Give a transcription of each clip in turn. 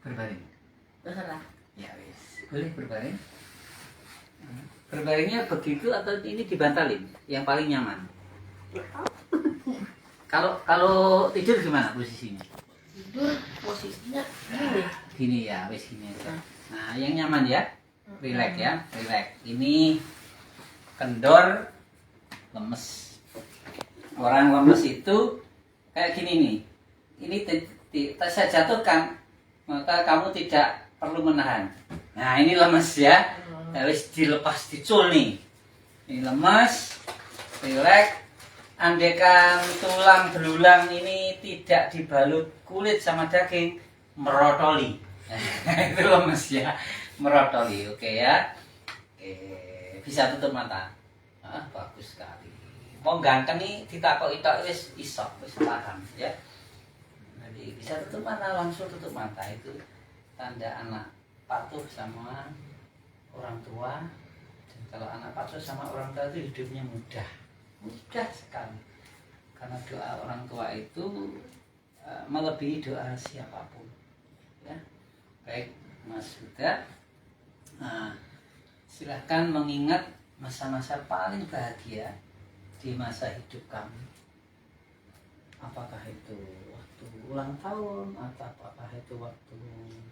Berbaring. Terserah. Ya wis. Boleh berbaring. Berbaringnya begitu atau ini dibantalin? Yang paling nyaman. Kalau tidur gimana posisinya? Tidur posisinya gini. Gini ya, wis gini aja. Nah, yang nyaman ya. Relax ya, relax. Ini kendor, lemes. Orang lemes itu kayak gini nih. Ini saya jatuhkan, maka kamu tidak perlu menahan. Nah, ini lemes ya. Harus dilepas dicul nih. Ini lemes, relax. Andaikan tulang belulang ini tidak dibalut kulit sama daging, merotoli. Itu lemes ya, merotoli. Oke ya. Oke, bisa tutup mata. Bagus sekali. Mau ganteng nih ditakoki tok wis iso, wis paham ya. Jadi bisa tutup mata, langsung tutup mata. Itu tanda anak patuh sama orang tua. Dan kalau anak patuh sama orang tua itu hidupnya mudah sekali, karena doa orang tua itu melebihi doa siapapun ya. Baik Mas Huda, silahkan mengingat masa-masa paling bahagia di masa hidup kamu. Apakah itu waktu ulang tahun atau apakah itu waktu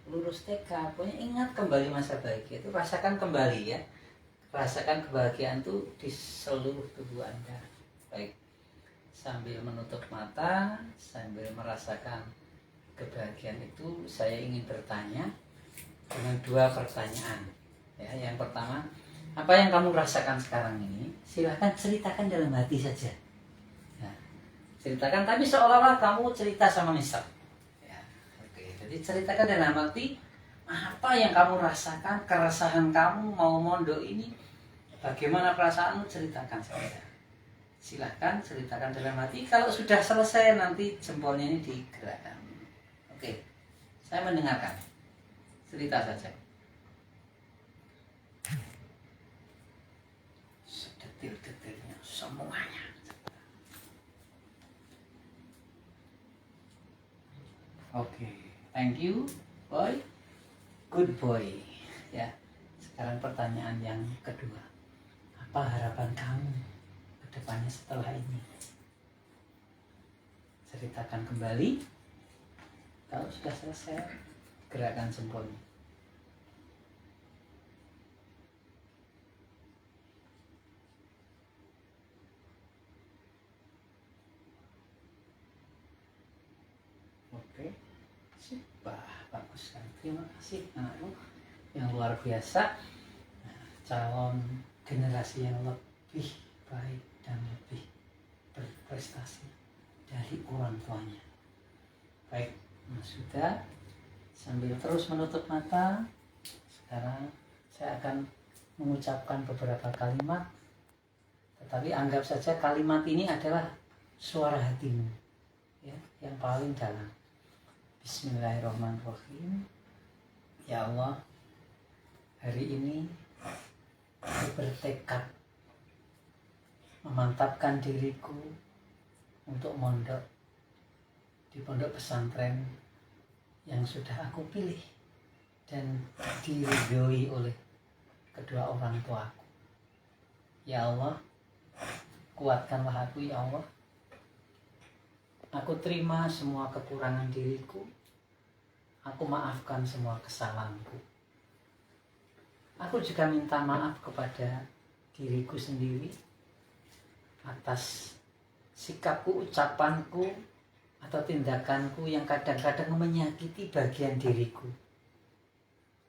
lulus TK, pokoknya ingat kembali masa bahagia itu, rasakan kembali ya. Rasakan kebahagiaan itu di seluruh tubuh Anda. Baik, sambil menutup mata, sambil merasakan kebahagiaan itu, saya ingin bertanya dengan dua pertanyaan. Ya, yang pertama, apa yang kamu rasakan sekarang ini? Silahkan ceritakan dalam hati saja. Ya, ceritakan, tapi seolah-olah kamu cerita sama Mister. Ya, oke. Jadi ceritakan dalam hati. Apa yang kamu rasakan, keresahan kamu mau mondok ini, bagaimana perasaanmu, ceritakan saja. Silahkan ceritakan dalam hati. Kalau sudah selesai nanti jempolnya ini digerakkan. Oke, saya mendengarkan. Cerita saja. Sedetil-detilnya semuanya. Oke, thank you, boy. Good boy. Ya. Sekarang pertanyaan yang kedua. Apa harapan kamu ke depannya setelah ini? Ceritakan kembali. Kalau sudah selesai, gerakan jempolnya. Oke. Bagus sekali. Terima kasih anakku yang luar biasa. Calon generasi yang lebih baik dan lebih berprestasi dari orang tuanya. Baik, Mas Huda, sambil terus menutup mata, sekarang saya akan mengucapkan beberapa kalimat, tetapi anggap saja kalimat ini adalah suara hatimu ya, yang paling dalam. Bismillahirrahmanirrahim. Ya Allah, hari ini aku bertekad memantapkan diriku untuk mondok di pondok pesantren yang sudah aku pilih dan diridhoi oleh kedua orang tuaku. Ya Allah, kuatkanlah aku ya Allah. Aku terima semua kekurangan diriku. Aku maafkan semua kesalahanku. Aku juga minta maaf kepada diriku sendiri atas sikapku, ucapanku, atau tindakanku yang kadang-kadang menyakiti bagian diriku.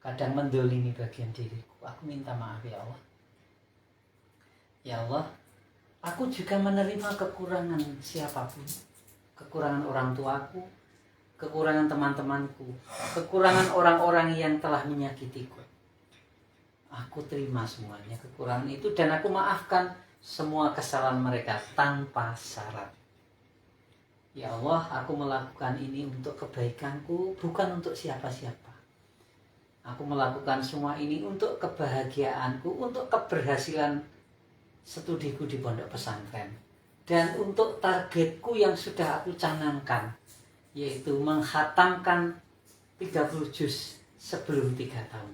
Kadang mendolimi bagian diriku. Aku minta maaf ya Allah. Ya Allah, aku juga menerima kekurangan siapapun. Kekurangan orang tuaku, kekurangan teman-temanku, kekurangan orang-orang yang telah menyakitiku. Aku terima semuanya kekurangan itu dan aku maafkan semua kesalahan mereka tanpa syarat. Ya Allah, aku melakukan ini untuk kebaikanku, bukan untuk siapa-siapa. Aku melakukan semua ini untuk kebahagiaanku, untuk keberhasilan studiku di pondok pesantren. Dan untuk targetku yang sudah aku canangkan, yaitu menghatamkan 30 juz sebelum 3 tahun.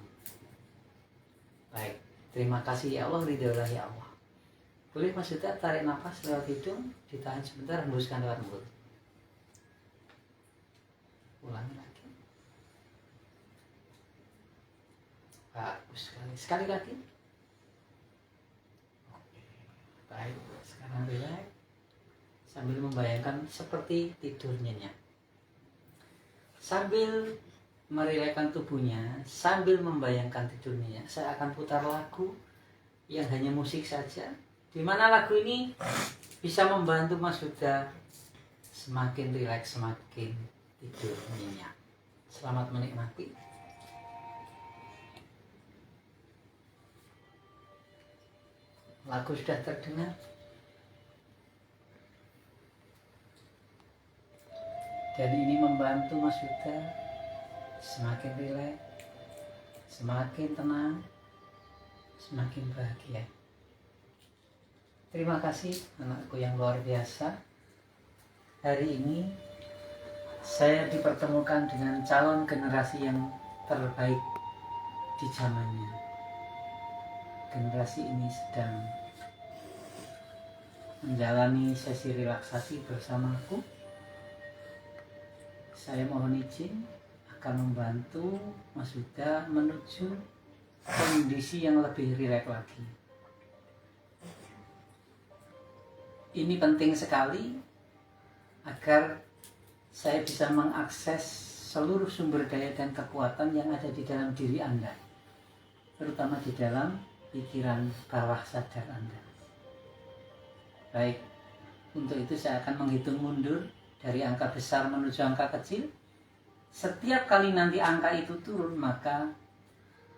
Baik, terima kasih ya Allah, ridholah ya Allah. Boleh Mas Yuda tarik nafas lewat hidung, ditahan sebentar, hembuskan lewat mulut. Ulangi lagi. Bagus sekali. Sekali lagi. Oke. Baik, sekarang relax. Sambil membayangkan seperti tidur nyenyak. Sambil merilekskan tubuhnya, sambil membayangkan tidur nyenyak, saya akan putar lagu yang hanya musik saja. Di mana lagu ini bisa membantu Mas Yuda semakin rileks, semakin tidur nyenyak. Selamat menikmati. Lagu sudah terdengar. Dan ini membantu Mas Yuda semakin rileks, semakin tenang, semakin bahagia. Terima kasih anakku yang luar biasa. Hari ini saya dipertemukan dengan calon generasi yang terbaik di zamannya. Generasi ini sedang menjalani sesi relaksasi bersamaku. Saya mohon izin akan membantu Mas Yuda menuju kondisi yang lebih rileks lagi. Ini penting sekali agar saya bisa mengakses seluruh sumber daya dan kekuatan yang ada di dalam diri Anda, terutama di dalam pikiran bawah sadar Anda. Baik, untuk itu saya akan menghitung mundur dari angka besar menuju angka kecil. Setiap kali nanti angka itu turun, maka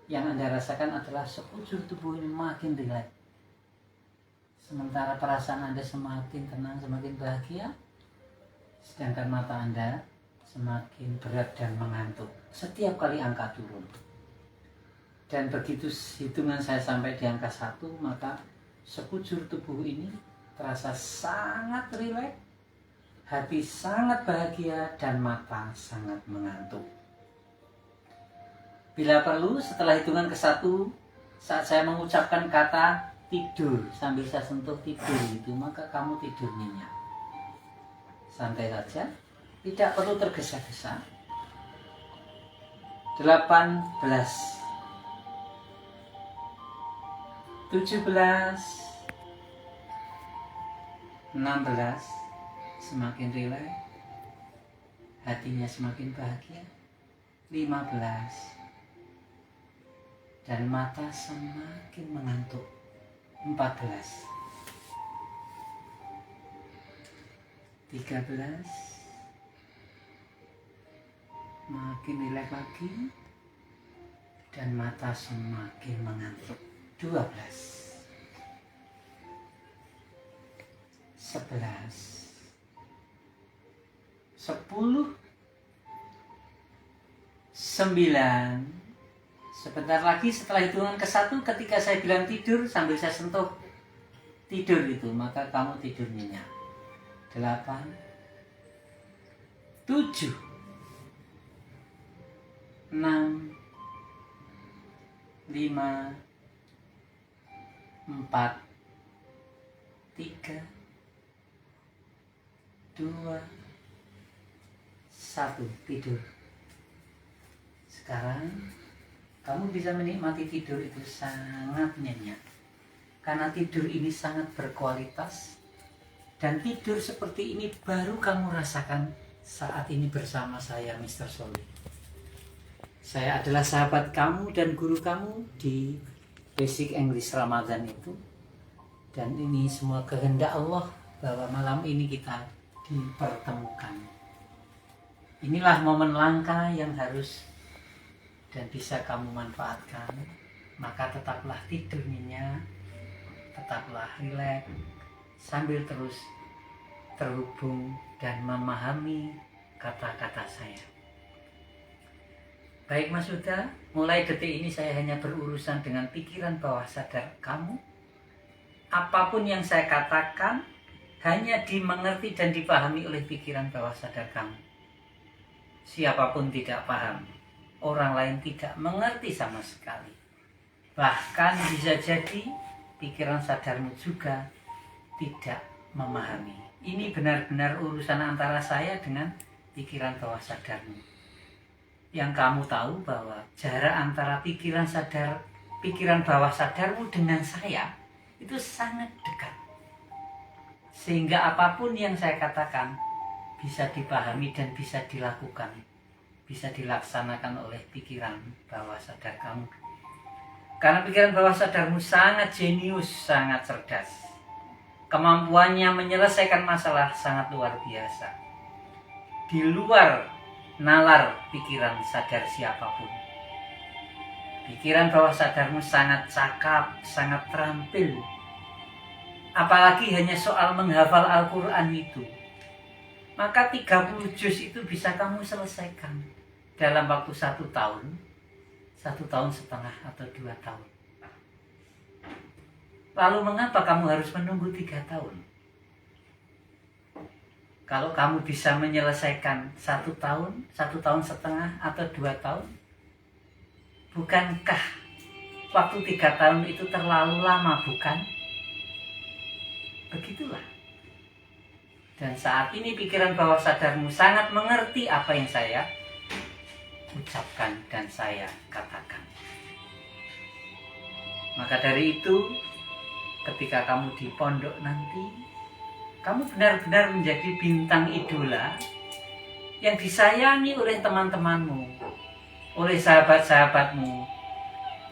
yang Anda rasakan adalah sekujur tubuh ini makin rileks. Sementara perasaan Anda semakin tenang, semakin bahagia, sedangkan mata Anda semakin berat dan mengantuk setiap kali angka turun. Dan begitu hitungan saya sampai di angka 1, maka sekujur tubuh ini terasa sangat rileks, hati sangat bahagia, dan mata sangat mengantuk. Bila perlu, setelah hitungan ke-1, saat saya mengucapkan kata tidur, sambil saya sentuh tidur itu, maka kamu tidur nyenyak. Santai saja, tidak perlu tergesa-gesa. 18, 17, 16, semakin rileks, hatinya semakin bahagia. 15, dan mata semakin mengantuk. 14, 13, makin rileks lagi, dan mata semakin mengantuk. 12, 11, 10, 9. Sebentar lagi setelah hitungan ke-1, ketika saya bilang tidur, sambil saya sentuh tidur itu, maka kamu tidur nyenyak. 8, 7, 6, 5, 4, 3, 2, 1, tidur. Sekarang kamu bisa menikmati tidur itu sangat nyenyak. Karena tidur ini sangat berkualitas. Dan tidur seperti ini baru kamu rasakan saat ini bersama saya, Mr. Soli. Saya adalah sahabat kamu dan guru kamu di Basic English Ramadan itu. Dan ini semua kehendak Allah bahwa malam ini kita dipertemukan. Inilah momen langka yang harus dan bisa kamu manfaatkan. Maka tetaplah tidur nyenyak, tetaplah rileks, sambil terus terhubung dan memahami kata-kata saya. Baik Mas Yuda, mulai detik ini saya hanya berurusan dengan pikiran bawah sadar kamu. Apapun yang saya katakan hanya dimengerti dan dipahami oleh pikiran bawah sadar kamu. Siapapun tidak paham, orang lain tidak mengerti sama sekali. Bahkan bisa jadi pikiran sadarmu juga tidak memahami. Ini benar-benar urusan antara saya dengan pikiran bawah sadarmu. Yang kamu tahu bahwa jarak antara pikiran bawah sadarmu dengan saya itu sangat dekat. Sehingga apapun yang saya katakan bisa dipahami dan bisa dilakukan, bisa dilaksanakan oleh pikiran bawah sadar kamu. Karena pikiran bawah sadarmu sangat jenius, sangat cerdas. Kemampuannya menyelesaikan masalah sangat luar biasa. Di luar nalar pikiran sadar siapapun. Pikiran bawah sadarmu sangat cakap, sangat terampil. Apalagi hanya soal menghafal Al-Quran itu. Maka 30 juz itu bisa kamu selesaikan dalam waktu 1 tahun, 1,5 tahun atau 2 tahun. Lalu mengapa kamu harus menunggu 3 tahun? Kalau kamu bisa menyelesaikan 1 tahun, 1,5 tahun atau 2 tahun, bukankah waktu 3 tahun itu terlalu lama, bukan? Begitulah. Dan saat ini pikiran bawah sadarmu sangat mengerti apa yang saya ucapkan dan saya katakan. Maka dari itu, ketika kamu di pondok nanti, kamu benar-benar menjadi bintang idola yang disayangi oleh teman-temanmu, oleh sahabat-sahabatmu,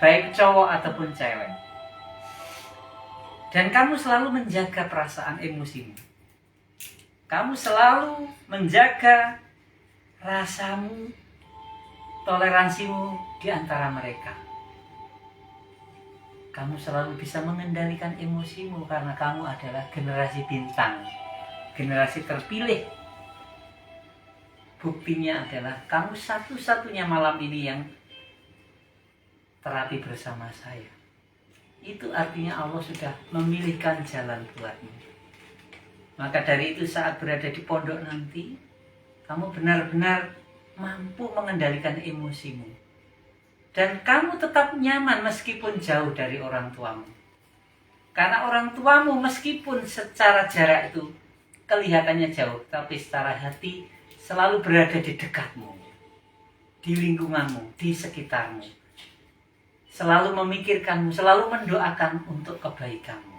baik cowok ataupun cewek. Dan kamu selalu menjaga perasaan emosimu. Kamu selalu menjaga rasamu, toleransimu di antara mereka. Kamu selalu bisa mengendalikan emosimu karena kamu adalah generasi bintang, generasi terpilih. Buktinya adalah kamu satu-satunya malam ini yang terapi bersama saya. Itu artinya Allah sudah memilihkan jalan buatmu. Maka dari itu saat berada di pondok nanti, kamu benar-benar mampu mengendalikan emosimu. Dan kamu tetap nyaman meskipun jauh dari orang tuamu. Karena orang tuamu meskipun secara jarak itu kelihatannya jauh, tapi secara hati selalu berada di dekatmu, di lingkunganmu, di sekitarmu. Selalu memikirkanmu, selalu mendoakan untuk kebaikanmu.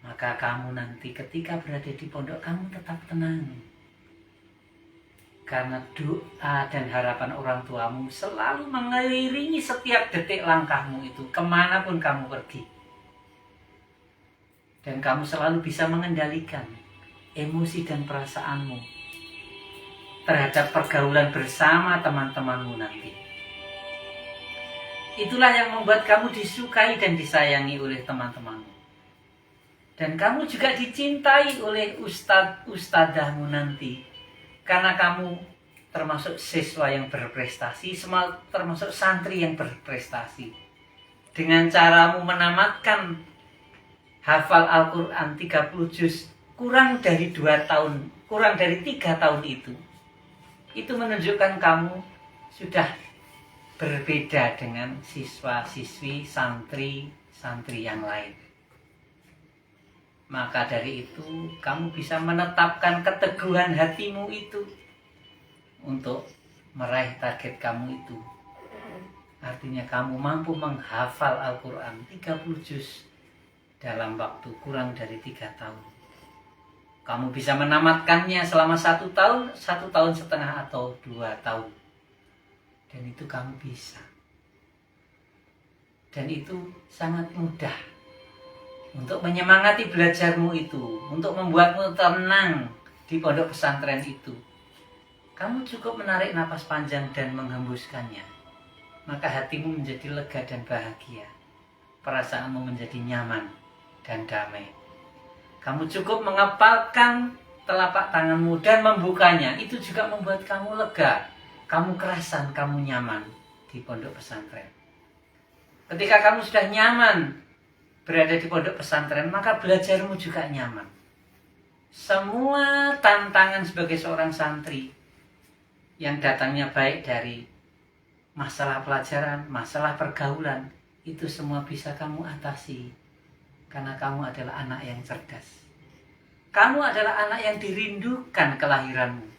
Maka kamu nanti ketika berada di pondok, kamu tetap tenang. Karena doa dan harapan orang tuamu selalu mengelilingi setiap detik langkahmu itu, kemanapun kamu pergi. Dan kamu selalu bisa mengendalikan emosi dan perasaanmu terhadap pergaulan bersama teman-temanmu nanti. Itulah yang membuat kamu disukai dan disayangi oleh teman-temanmu. Dan kamu juga dicintai oleh ustadz-ustadzahmu nanti. Karena kamu termasuk siswa yang berprestasi, termasuk santri yang berprestasi. Dengan caramu menamatkan hafal Al-Quran 30 juz kurang dari 2 tahun, kurang dari 3 tahun itu menunjukkan kamu sudah berbeda dengan siswa-siswi, santri-santri yang lain. Maka dari itu kamu bisa menetapkan keteguhan hatimu itu untuk meraih target kamu itu. Artinya kamu mampu menghafal Al-Quran 30 juz dalam waktu kurang dari 3 tahun. Kamu bisa menamatkannya selama 1 tahun, 1,5 tahun atau 2 tahun. Dan itu kamu bisa. Dan itu sangat mudah. Untuk menyemangati belajarmu itu, untuk membuatmu tenang di pondok pesantren itu, kamu cukup menarik napas panjang dan menghembuskannya. Maka hatimu menjadi lega dan bahagia. Perasaanmu menjadi nyaman dan damai. Kamu cukup mengepalkan telapak tanganmu dan membukanya. Itu juga membuat kamu lega. Kamu kerasan, kamu nyaman di pondok pesantren. Ketika kamu sudah nyaman berada di pondok pesantren, maka belajarmu juga nyaman. Semua tantangan sebagai seorang santri yang datangnya baik dari masalah pelajaran, masalah pergaulan, itu semua bisa kamu atasi. Karena kamu adalah anak yang cerdas. Kamu adalah anak yang dirindukan kelahiranmu.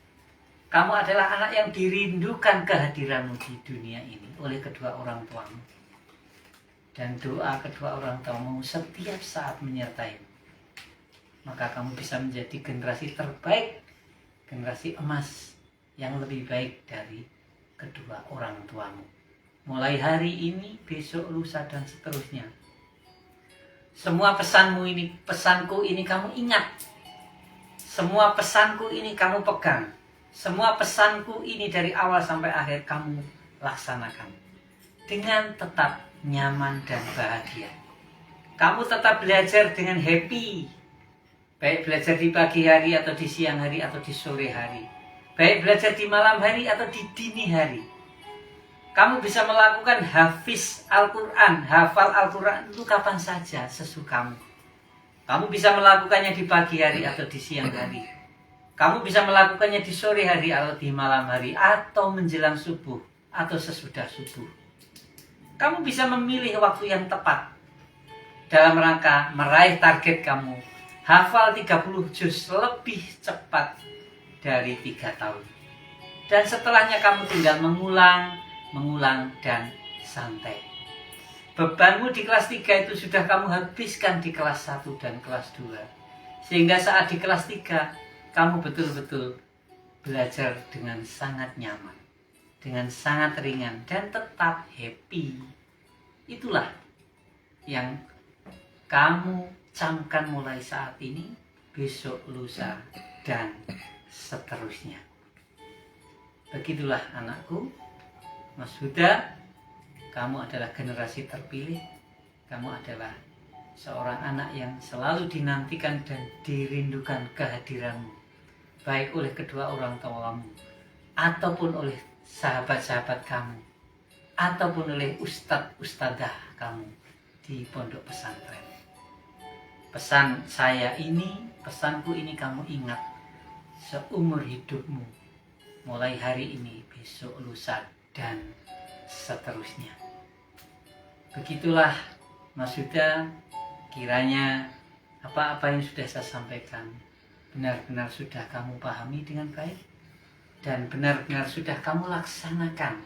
Kamu adalah anak yang dirindukan kehadiranmu di dunia ini oleh kedua orang tuamu. Dan doa kedua orang tuamu setiap saat menyertaimu. Maka kamu bisa menjadi generasi terbaik, generasi emas yang lebih baik dari kedua orang tuamu. Mulai hari ini, besok, lusa, dan seterusnya. Semua pesanmu ini, pesanku ini kamu ingat. Semua pesanku ini kamu pegang. Semua pesanku ini dari awal sampai akhir kamu laksanakan. Dengan tetap nyaman dan bahagia. Kamu tetap belajar dengan happy. Baik belajar di pagi hari atau di siang hari atau di sore hari. Baik belajar di malam hari atau di dini hari. Kamu bisa melakukan hafiz Al-Quran, hafal Al-Quran itu kapan saja sesukamu. Kamu bisa melakukannya di pagi hari atau di siang hari. Kamu bisa melakukannya di sore hari atau di malam hari. Atau menjelang subuh atau sesudah subuh. Kamu bisa memilih waktu yang tepat dalam rangka meraih target kamu. Hafal 30 juz lebih cepat dari 3 tahun. Dan setelahnya kamu tinggal mengulang dan santai. Bebanmu di kelas 3 itu sudah kamu habiskan di kelas 1 dan kelas 2. Sehingga saat di kelas 3, kamu betul-betul belajar dengan sangat nyaman. Dengan sangat ringan dan tetap happy. Itulah yang kamu camkan mulai saat ini, besok, lusa, dan seterusnya. Begitulah anakku, Mas Huda, kamu adalah generasi terpilih. Kamu adalah seorang anak yang selalu dinantikan dan dirindukan kehadiranmu. Baik oleh kedua orang tuamu, ataupun oleh sahabat-sahabat kamu, ataupun oleh ustadz-ustadzah kamu di pondok pesantren. Pesan saya ini, pesanku ini kamu ingat seumur hidupmu. Mulai hari ini, besok, lusa, dan seterusnya. Begitulah Mas Huda, kiranya apa-apa yang sudah saya sampaikan benar-benar sudah kamu pahami dengan baik dan benar-benar sudah kamu laksanakan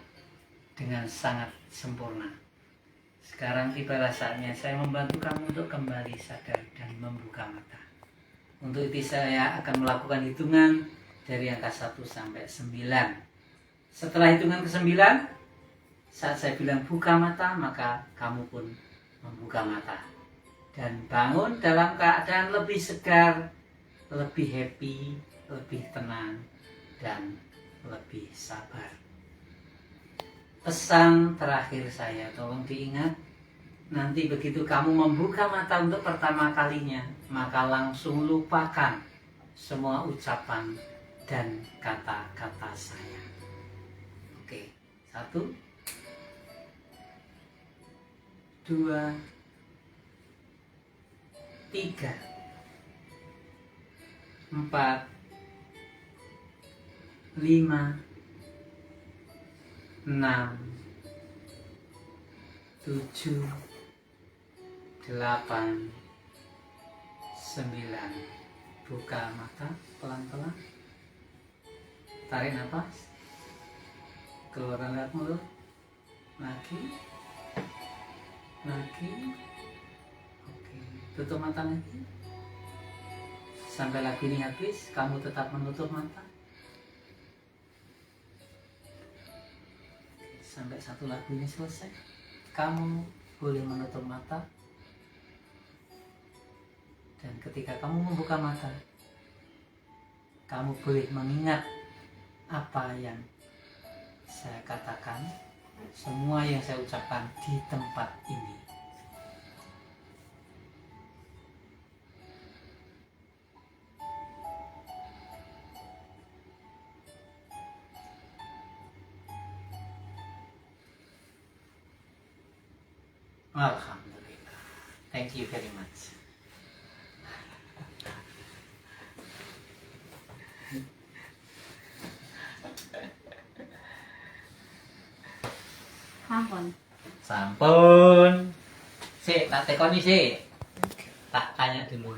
dengan sangat sempurna. Sekarang tibalah saatnya saya membantu kamu untuk kembali sadar dan membuka mata. Untuk itu saya akan melakukan hitungan dari angka 1 sampai 9. Setelah hitungan ke-9, saat saya bilang buka mata, maka kamu pun membuka mata. Dan bangun dalam keadaan lebih segar, lebih happy, lebih tenang, dan lebih sabar. Pesan terakhir saya, tolong diingat, nanti begitu kamu membuka mata untuk pertama kalinya, maka langsung lupakan semua ucapan dan kata-kata saya. Oke, 1, 2, 3, 4, 5, 6, 7, 8, 9. Buka mata pelan-pelan. Tarik nafas. Keluaran lewat mulut. Lagi. Oke, tutup mata lagi. Sampai lagu ini habis, kamu tetap menutup mata. Sampai satu lagu ini selesai, kamu boleh menutup mata. Dan ketika kamu membuka mata, kamu boleh mengingat apa yang saya katakan, semua yang saya ucapkan di tempat ini. Alhamdulillah. Thank you very much. Sampun. Sampun. Tak tekoni sik. Tak tanya dulu.